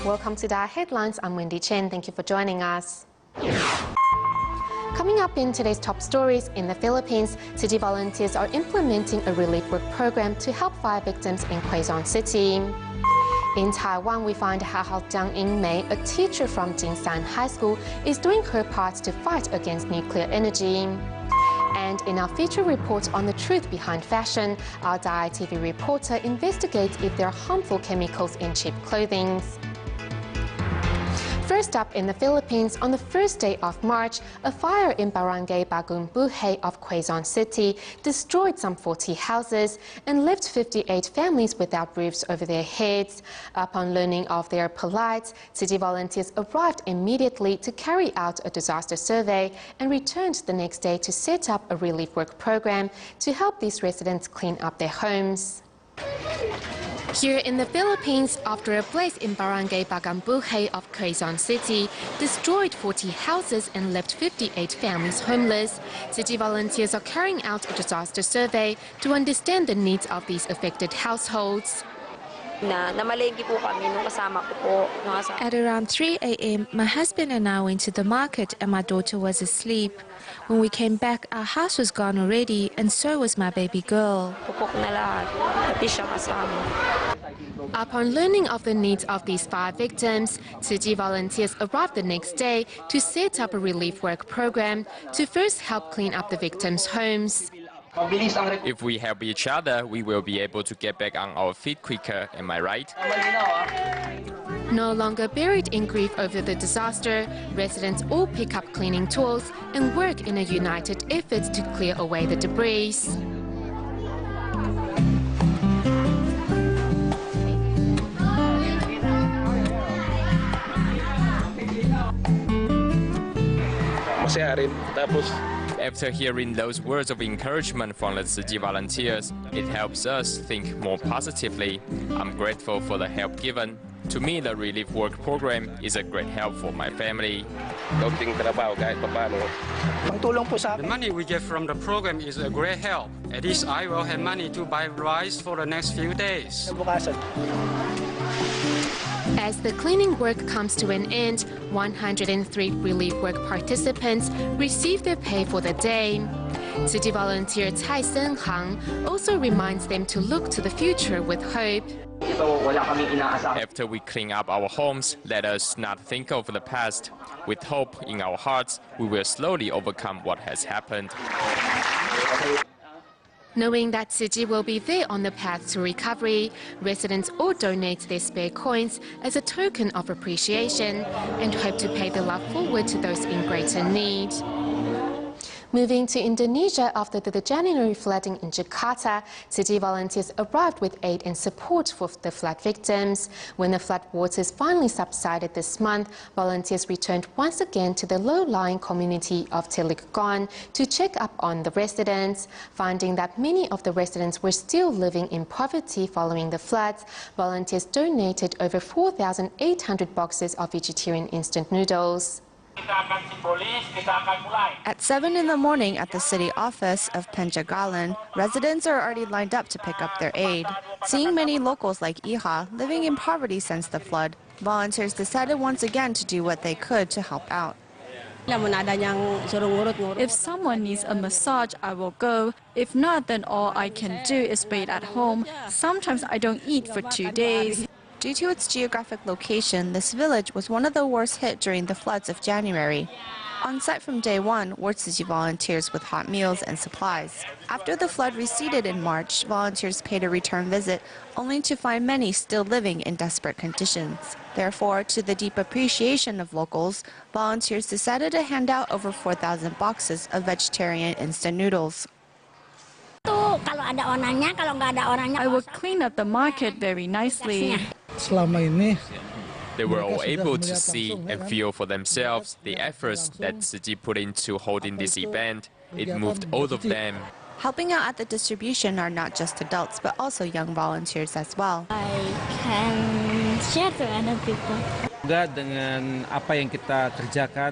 Welcome to DaAi Headlines. I'm Wendy Chen. Thank you for joining us. Coming up in today's top stories, in the Philippines, city volunteers are implementing a relief work program to help fire victims in Quezon City. In Taiwan, we find how Jiang In-mei, a teacher from Jinsan High School, is doing her part to fight against nuclear energy. And in our feature report on the truth behind fashion, our DaAi TV reporter investigates if there are harmful chemicals in cheap clothing. First up, in the Philippines, on the first day of March, a fire in Barangay Bagong Buhay of Quezon City destroyed some 40 houses and left 58 families without roofs over their heads. Upon learning of their plight, city volunteers arrived immediately to carry out a disaster survey and returned the next day to set up a relief work program to help these residents clean up their homes. Here in the Philippines, after a blaze in Barangay Bagong Buhay of Quezon City destroyed 40 houses and left 58 families homeless, city volunteers are carrying out a disaster survey to understand the needs of these affected households. At around 3 a.m., my husband and I went to the market and my daughter was asleep. When we came back, our house was gone already, and so was my baby girl. Upon learning of the needs of these fire victims, city volunteers arrived the next day to set up a relief work program to first help clean up the victims' homes. If we help each other, we will be able to get back on our feet quicker, am I right? No longer buried in grief over the disaster, residents all pick up cleaning tools and work in a united effort to clear away the debris. After hearing those words of encouragement from the city volunteers, it helps us think more positively. I'm grateful for the help given. To me, the relief work program is a great help for my family. The money we get from the program is a great help. At least I will have money to buy rice for the next few days. As the cleaning work comes to an end, 103 relief work participants receive their pay for the day. City volunteer Cai Sen-hang also reminds them to look to the future with hope. After we clean up our homes, let us not think of the past. With hope in our hearts, we will slowly overcome what has happened. Knowing that City will be there on the path to recovery, residents all donate their spare coins as a token of appreciation and hope to pay the love forward to those in greater need. Moving to Indonesia, after the January flooding in Jakarta, city volunteers arrived with aid and support for the flood victims. When the flood waters finally subsided this month, volunteers returned once again to the low-lying community of Telikgon to check up on the residents. Finding that many of the residents were still living in poverty following the floods, volunteers donated over 4,800 boxes of vegetarian instant noodles. At 7 in the morning at the city office of Penjagalan, residents are already lined up to pick up their aid. Seeing many locals like Iha living in poverty since the flood, volunteers decided once again to do what they could to help out. If someone needs a massage, I will go. If not, then all I can do is wait at home. Sometimes I don't eat for 2 days. Due to its geographic location, this village was one of the worst hit during the floods of January. On site from day one were Tzu Chi volunteers with hot meals and supplies. After the flood receded in March, volunteers paid a return visit, only to find many still living in desperate conditions. Therefore, to the deep appreciation of locals, volunteers decided to hand out over 4,000 boxes of vegetarian instant noodles. I will clean up the market very nicely. They were all able to see and feel for themselves the efforts that City put into holding this event. It moved all of them. Helping out at the distribution are not just adults, but also young volunteers as well. I can share to other people. I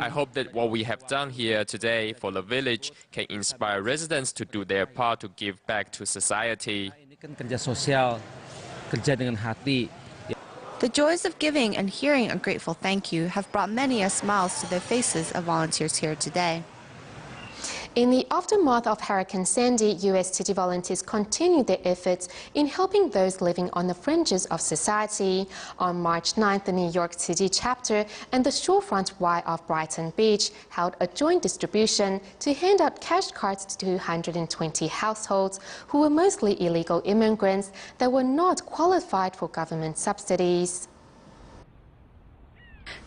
hope that what we have done here today for the village can inspire residents to do their part to give back to society. The The joys of giving and hearing a grateful thank you have brought many a smiles to the faces of volunteers here today. In the aftermath of Hurricane Sandy, U.S. city volunteers continued their efforts in helping those living on the fringes of society. On March 9th, the New York City chapter and the Shorefront Y of Brighton Beach held a joint distribution to hand out cash cards to 220 households who were mostly illegal immigrants that were not qualified for government subsidies.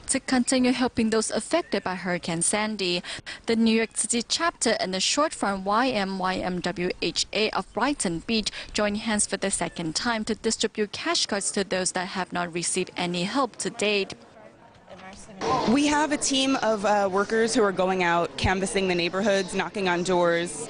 To continue helping those affected by Hurricane Sandy, the New York City chapter and the Shorefront YMWHA of Brighton Beach joined hands for the second time to distribute cash cards to those that have not received any help to date. We have a team of workers who are going out, canvassing the neighborhoods, knocking on doors,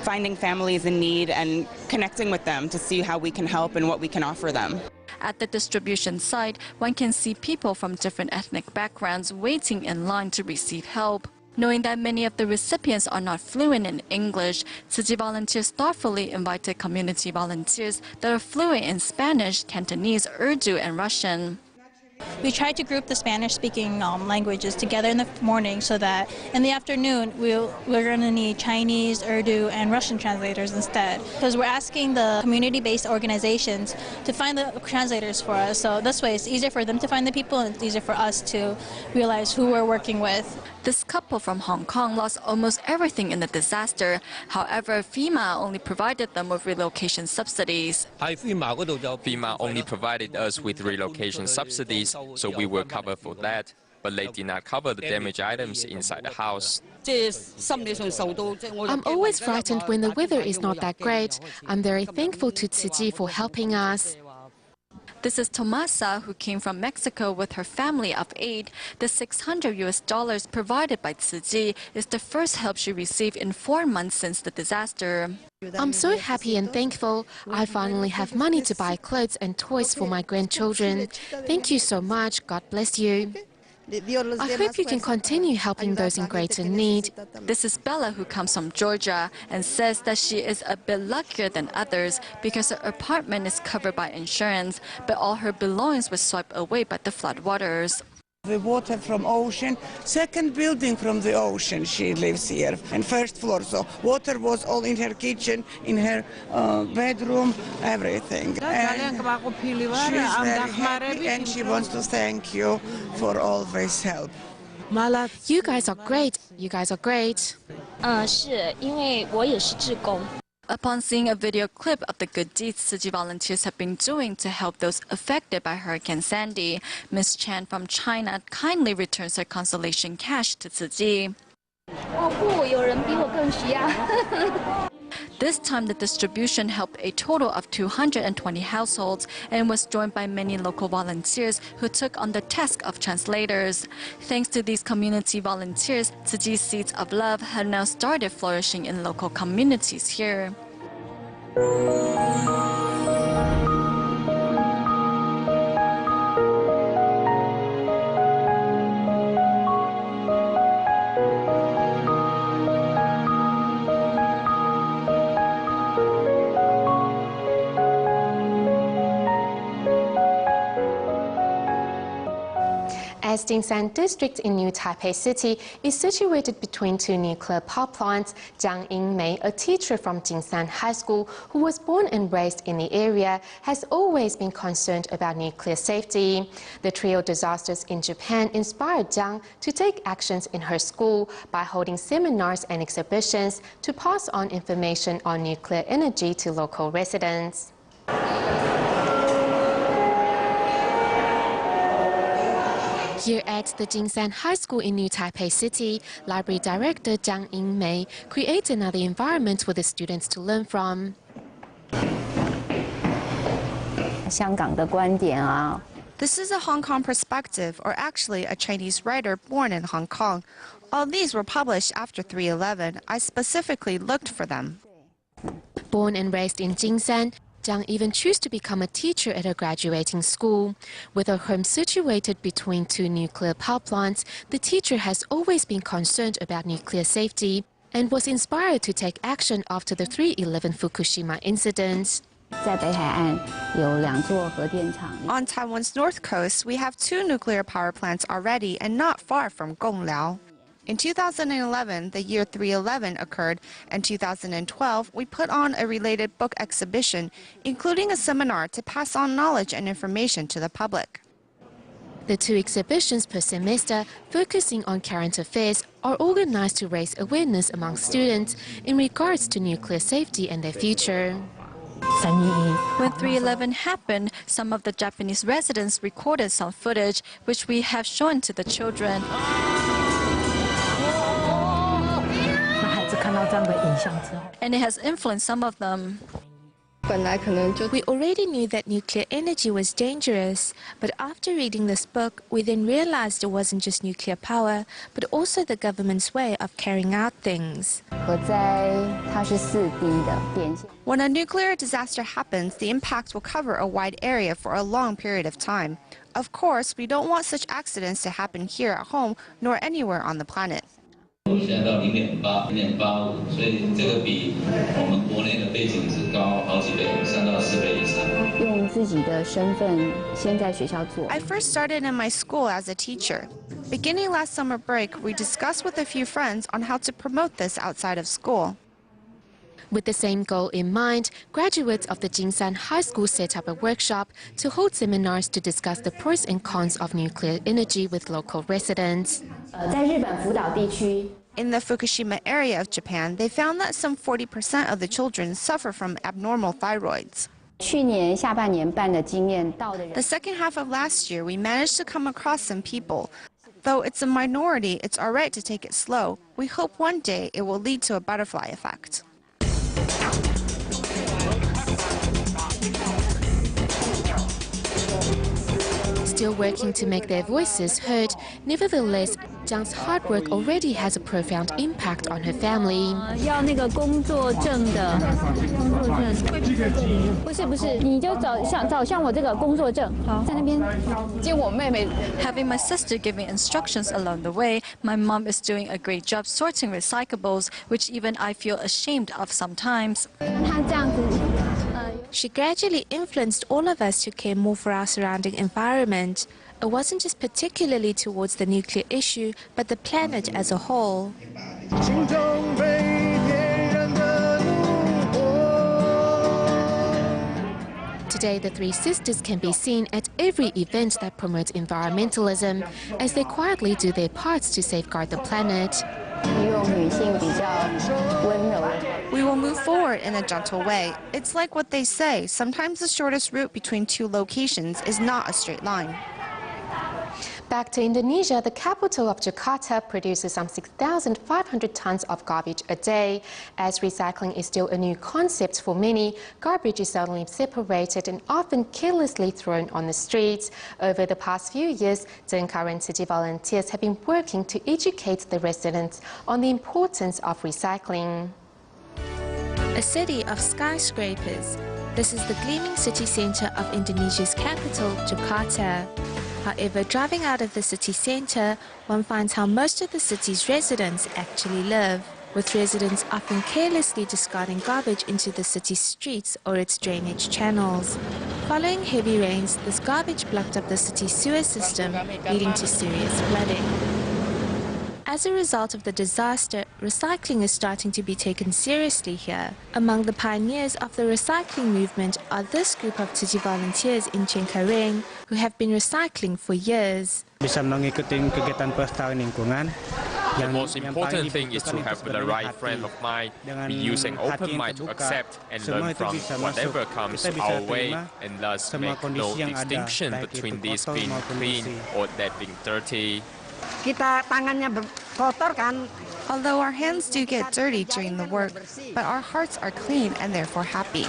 finding families in need and connecting with them to see how we can help and what we can offer them. At the distribution site, one can see people from different ethnic backgrounds waiting in line to receive help. Knowing that many of the recipients are not fluent in English, Tzu Chi volunteers thoughtfully invited community volunteers that are fluent in Spanish, Cantonese, Urdu, and Russian. We try to group the Spanish-speaking languages together in the morning so that in the afternoon we're going to need Chinese, Urdu, and Russian translators instead. Because we're asking the community-based organizations to find the translators for us. So this way it's easier for them to find the people and it's easier for us to realize who we're working with. This couple from Hong Kong lost almost everything in the disaster. However, FEMA only provided them with relocation subsidies. FEMA only provided us with relocation subsidies, so we were covered for that. But they did not cover the damaged items inside the house. I'm always frightened when the weather is not that great. I'm very thankful to Tzu Chi for helping us. This is Tomasa, who came from Mexico with her family of 8. The $600 provided by Tzu Chi is the first help she received in 4 months since the disaster. I'm so happy and thankful. I finally have money to buy clothes and toys for my grandchildren. Thank you so much. God bless you. I hope you can continue helping those in greater need. This is Bella, who comes from Georgia and says that she is a bit luckier than others because her apartment is covered by insurance, but all her belongings were swept away by the floodwaters. The water from ocean, second building from the ocean, she lives here, and first floor, so water was all in her kitchen, in her bedroom, everything. And she's very happy and she wants to thank you for always help. You guys are great. You guys are great. 是因为我也是志工。 Upon seeing a video clip of the good deeds Tzu Chi volunteers have been doing to help those affected by Hurricane Sandy, Ms. Chan from China kindly returns her consolation cash to Tzu Chi. 哦不，有人比我更需要。 This time, the distribution helped a total of 220 households and was joined by many local volunteers who took on the task of translators. Thanks to these community volunteers, Tzu Chi's seeds of love have now started flourishing in local communities here. As Jingsan District in New Taipei City is situated between 2 nuclear power plants, Jiang Yingmei, a teacher from Jingsan High School who was born and raised in the area, has always been concerned about nuclear safety. The trio disasters in Japan inspired Jiang to take actions in her school by holding seminars and exhibitions to pass on information on nuclear energy to local residents. Here at the Jingsan High School in New Taipei City, Library Director Jiang Yingmei creates another environment for the students to learn from. This is a Hong Kong perspective, or actually a Chinese writer born in Hong Kong. All these were published after 3/11. I specifically looked for them. Born and raised in Jingsan, Jiang even chose to become a teacher at her graduating school. With her home situated between 2 nuclear power plants, the teacher has always been concerned about nuclear safety and was inspired to take action after the 3/11 Fukushima incident. On Taiwan's north coast, we have 2 nuclear power plants already and not far from Gongliao. In 2011, the year 311 occurred, and 2012, we put on a related book exhibition, including a seminar to pass on knowledge and information to the public. The 2 exhibitions per semester, focusing on current affairs, are organized to raise awareness among students in regards to nuclear safety and their future. When 311 happened, some of the Japanese residents recorded some footage, which we have shown to the children. And it has influenced some of them. We already knew that nuclear energy was dangerous, but after reading this book, we then realized it wasn't just nuclear power, but also the government's way of carrying out things. When a nuclear disaster happens, the impact will cover a wide area for a long period of time. Of course, we don't want such accidents to happen here at home, nor anywhere on the planet. I first started in my school as a teacher. Beginning last summer break, we discussed with a few friends on how to promote this outside of school. With the same goal in mind, graduates of the Jingsan High School set up a workshop to hold seminars to discuss the pros and cons of nuclear energy with local residents. In the Fukushima area of Japan, they found that some 40% of the children suffer from abnormal thyroids. The second half of last year, we managed to come across some people. Though it's a minority, it's all right to take it slow. We hope one day it will lead to a butterfly effect. Still working to make their voices heard, nevertheless, Jiang's hard work already has a profound impact on her family. Having my sister giving instructions along the way, my mom is doing a great job sorting recyclables, which even I feel ashamed of sometimes. She gradually influenced all of us to care more for our surrounding environment. It wasn't just particularly towards the nuclear issue, but the planet as a whole. Today, the 3 sisters can be seen at every event that promotes environmentalism, as they quietly do their parts to safeguard the planet. We will move forward in a gentle way. It's like what they say, sometimes the shortest route between 2 locations is not a straight line. Back to Indonesia, the capital of Jakarta produces some 6,500 tons of garbage a day. As recycling is still a new concept for many, garbage is suddenly separated and often carelessly thrown on the streets. Over the past few years, Zhengkar and city volunteers have been working to educate the residents on the importance of recycling. A city of skyscrapers. This is the gleaming city center of Indonesia's capital, Jakarta. However, driving out of the city center, one finds how most of the city's residents actually live, with residents often carelessly discarding garbage into the city's streets or its drainage channels. Following heavy rains, this garbage blocked up the city's sewer system, leading to serious flooding. As a result of the disaster, recycling is starting to be taken seriously here. Among the pioneers of the recycling movement are this group of city volunteers in Cengkareng, who have been recycling for years. The most important thing is to have the right frame of mind, be using open mind to accept and learn from whatever comes our way, and thus make no distinction between this being clean or that being dirty. Although our hands do get dirty during the work, but our hearts are clean and therefore happy.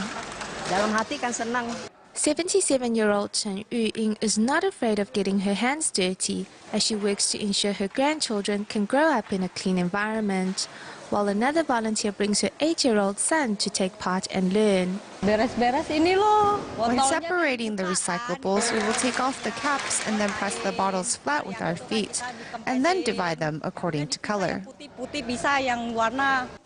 77-year-old Chen Yuying is not afraid of getting her hands dirty as she works to ensure her grandchildren can grow up in a clean environment. while another volunteer brings her 8-year-old son to take part and learn. When separating the recyclables, we will take off the caps and then press the bottles flat with our feet, and then divide them according to color.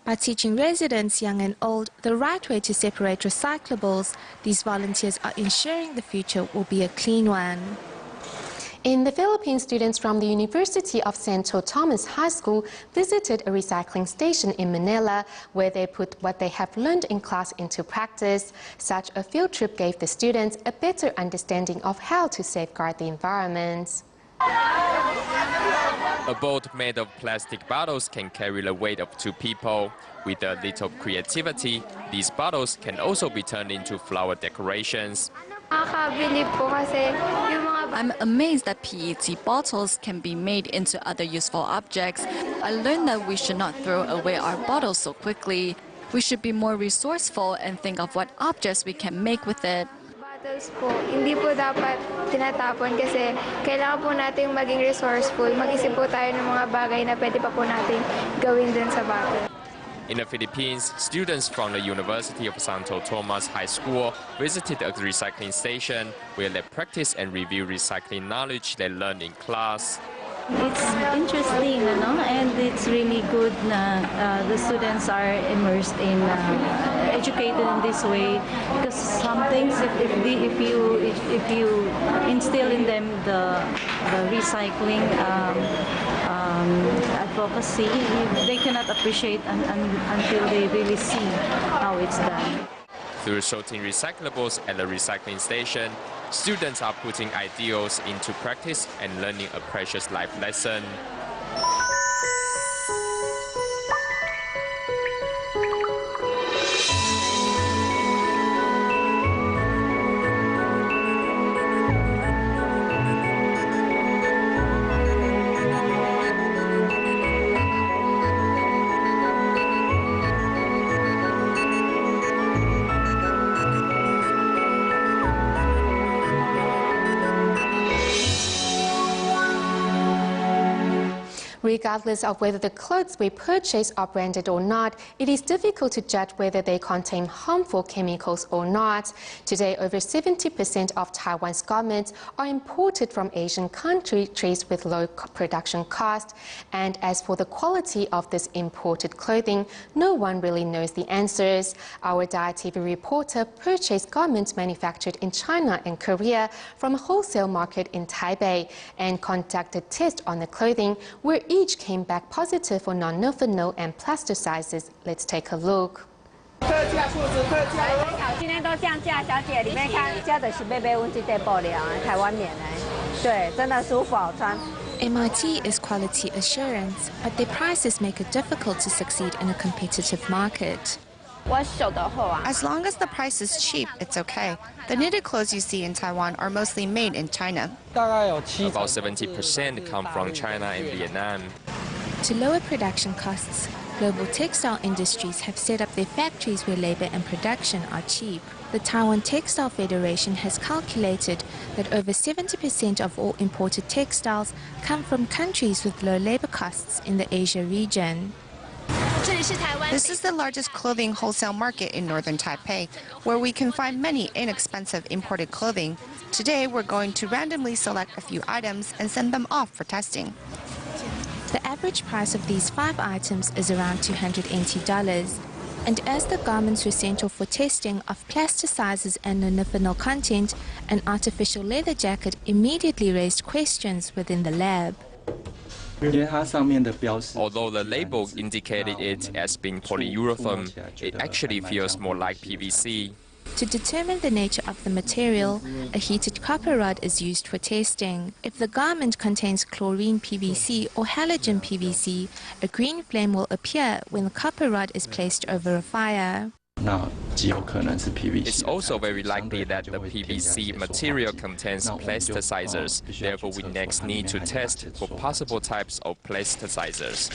By teaching residents, young and old, the right way to separate recyclables, these volunteers are ensuring the future will be a clean one. In the Philippines, students from the University of Santo Tomas High School visited a recycling station in Manila, where they put what they have learned in class into practice. Such a field trip gave the students a better understanding of how to safeguard the environment. A boat made of plastic bottles can carry the weight of 2 people. With a little creativity, these bottles can also be turned into flower decorations. I'm amazed that PET bottles can be made into other useful objects. I learned that we should not throw away our bottles so quickly. We should be more resourceful and think of what objects we can make with it. Bottles po, hindi po dapat tinatapon kasi kailangan po nating maging resourceful. Mag-isip po tayo ng mga bagay na pwede pa po nating gawin dun sa bottle. In the Philippines, students from the University of Santo Tomas High School visited a recycling station where they practice and review recycling knowledge they learned in class. It's interesting, and it's really good that the students are immersed in educated in this way, because some things, if you instill in them the recycling advocacy, they cannot appreciate until they really see how it's done. Through sorting recyclables at the recycling station, students are putting ideals into practice and learning a precious life lesson. Regardless of whether the clothes we purchase are branded or not, it is difficult to judge whether they contain harmful chemicals or not. Today, over 70% of Taiwan's garments are imported from Asian countries with low production cost. And as for the quality of this imported clothing, no one really knows the answers. Our DaAi TV reporter purchased garments manufactured in China and Korea from a wholesale market in Taipei and conducted tests on the clothing, where each came back positive for non-nonylphenol and plasticizers. Let's take a look. MIT is quality assurance, but their prices make it difficult to succeed in a competitive market. As long as the price is cheap, it's okay. The knitted clothes you see in Taiwan are mostly made in China. About 70% come from China and Vietnam. To lower production costs, global textile industries have set up their factories where labor and production are cheap. The Taiwan Textile Federation has calculated that over 70% of all imported textiles come from countries with low labor costs in the Asia region. This is the largest clothing wholesale market in northern Taipei, where we can find many inexpensive imported clothing. Today, we're going to randomly select a few items and send them off for testing. The average price of these 5 items is around $280. And as the garments were sent off for testing of plasticizers and nonylphenol content, an artificial leather jacket immediately raised questions within the lab. Although the label indicated it as being polyurethane, it actually feels more like PVC. To determine the nature of the material, a heated copper rod is used for testing. If the garment contains chlorine PVC or halogen PVC, a green flame will appear when the copper rod is placed over a fire. It's also very likely that the PVC material contains plasticizers. Therefore, we next need to test for possible types of plasticizers.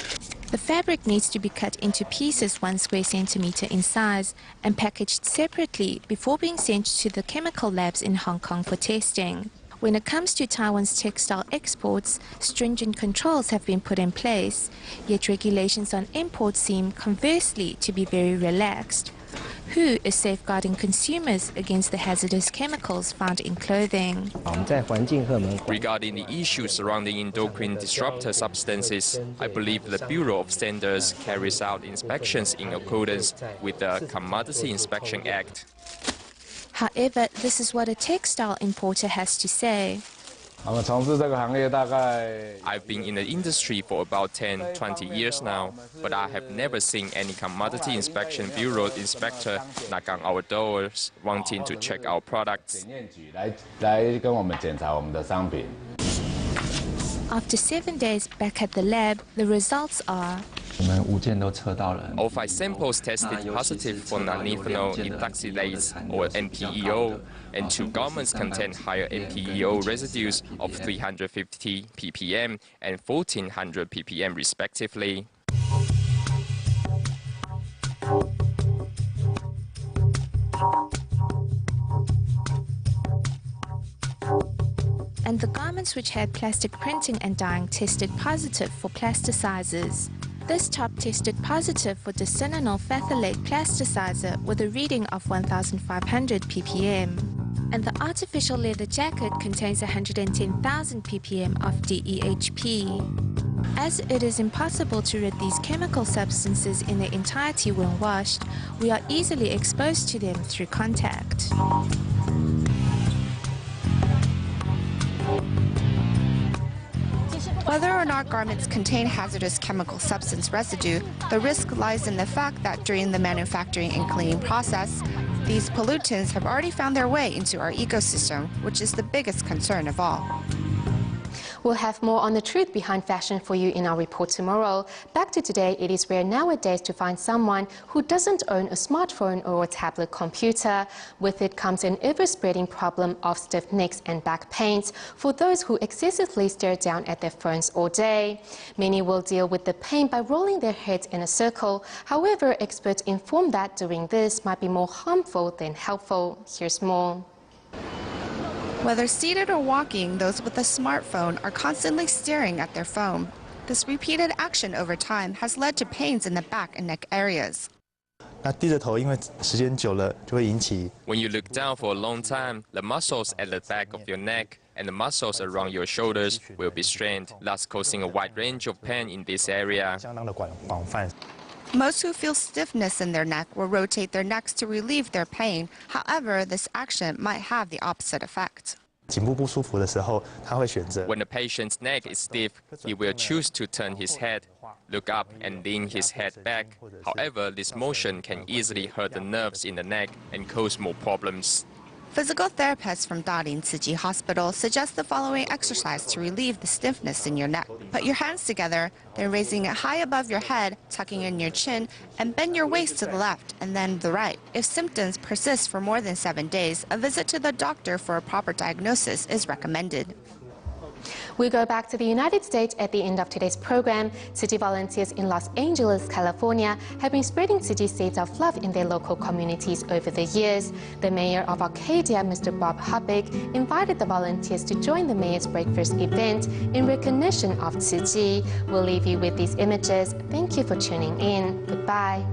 The fabric needs to be cut into pieces 1 square centimeter in size and packaged separately before being sent to the chemical labs in Hong Kong for testing. When it comes to Taiwan's textile exports, stringent controls have been put in place, yet regulations on imports seem, conversely, to be very relaxed. Who is safeguarding consumers against the hazardous chemicals found in clothing? Regarding the issues surrounding endocrine disruptor substances, I believe the Bureau of Standards carries out inspections in accordance with the Commodity Inspection Act. However, this is what a textile importer has to say. I've been in the industry for about 10-20 years now, but I have never seen any Commodity Inspection Bureau inspector knock on our doors wanting to check our products. After 7 days back at the lab, the results are... All 5 samples tested positive for nonethanol ethoxylase, or NPEO, and 2 garments contained higher NPEO residues of 350 ppm and 1400 ppm respectively. And the garments which had plastic printing and dyeing tested positive for plasticizers. This top tested positive for disinonyl phthalate plasticizer with a reading of 1500 ppm. And the artificial leather jacket contains 110,000 ppm of DEHP. As it is impossible to rid these chemical substances in their entirety when washed, we are easily exposed to them through contact. Whether or not garments contain hazardous chemical substance residue, the risk lies in the fact that during the manufacturing and cleaning process, these pollutants have already found their way into our ecosystem, which is the biggest concern of all. We'll have more on the truth behind fashion for you in our report tomorrow. Back to today, it is rare nowadays to find someone who doesn't own a smartphone or a tablet computer. With it comes an ever-spreading problem of stiff necks and back pains for those who excessively stare down at their phones all day. Many will deal with the pain by rolling their heads in a circle. However, experts inform that doing this might be more harmful than helpful. Here's more. Whether seated or walking, those with a smartphone are constantly staring at their phone. This repeated action over time has led to pains in the back and neck areas. When you look down for a long time, the muscles at the back of your neck and the muscles around your shoulders will be strained, thus causing a wide range of pain in this area. Most who feel stiffness in their neck will rotate their necks to relieve their pain. However, this action might have the opposite effect. When a patient's neck is stiff, he will choose to turn his head, look up and lean his head back. However, this motion can easily hurt the nerves in the neck and cause more problems. Physical therapists from Da'ai Headline Hospital suggest the following exercise to relieve the stiffness in your neck. Put your hands together, then raising it high above your head, tucking in your chin, and bend your waist to the left and then the right. If symptoms persist for more than 7 days, a visit to the doctor for a proper diagnosis is recommended. We go back to the United States at the end of today's program. City volunteers in Los Angeles, California have been spreading city seeds of love in their local communities over the years. The mayor of Arcadia, Mr. Bob Hubig, invited the volunteers to join the mayor's breakfast event in recognition of Tzu Chi. We'll leave you with these images. Thank you for tuning in. Goodbye.